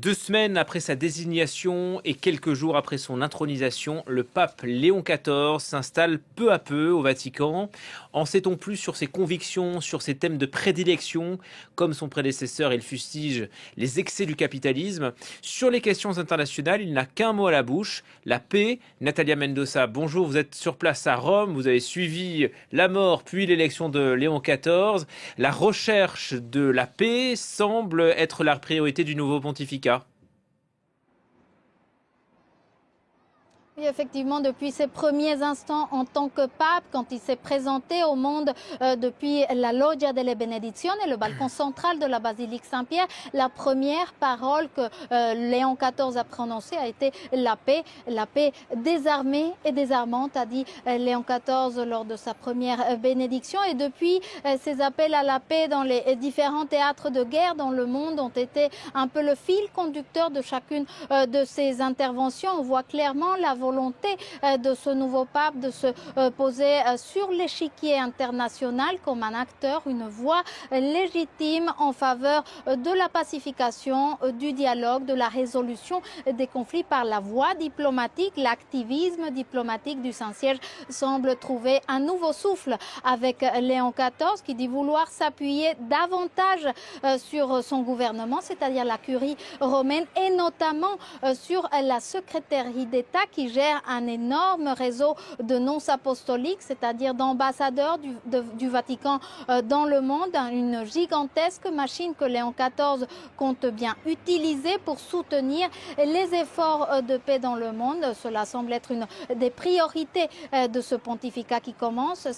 2 semaines après sa désignation et quelques jours après son intronisation, le pape Léon XIV s'installe peu à peu au Vatican. En sait-on plus sur ses convictions, sur ses thèmes de prédilection? Comme son prédécesseur, il fustige les excès du capitalisme. Sur les questions internationales, il n'a qu'un mot à la bouche, la paix. Natalia Mendoza, bonjour, vous êtes sur place à Rome, vous avez suivi la mort puis l'élection de Léon XIV. La recherche de la paix semble être la priorité du nouveau pontificat. Oui, effectivement, depuis ses premiers instants en tant que pape, quand il s'est présenté au monde depuis la Loggia delle Benedizioni, le balcon central de la basilique Saint-Pierre, la première parole que Léon XIV a prononcée a été la paix désarmée et désarmante, a dit Léon XIV lors de sa première bénédiction. Et depuis, ces appels à la paix dans les différents théâtres de guerre dans le monde ont été un peu le fil conducteur de chacune de ces interventions. On voit clairement la volonté de ce nouveau pape de se poser sur l'échiquier international comme un acteur, une voix légitime en faveur de la pacification, du dialogue, de la résolution des conflits par la voie diplomatique. L'activisme diplomatique du Saint-Siège semble trouver un nouveau souffle avec Léon XIV qui dit vouloir s'appuyer davantage sur son gouvernement, c'est-à-dire la curie romaine et notamment sur la secrétairie d'État qui gère un énorme réseau de nonces apostoliques, c'est-à-dire d'ambassadeurs du Vatican dans le monde, une gigantesque machine que Léon XIV compte bien utiliser pour soutenir les efforts de paix dans le monde. Cela semble être une des priorités de ce pontificat qui commence.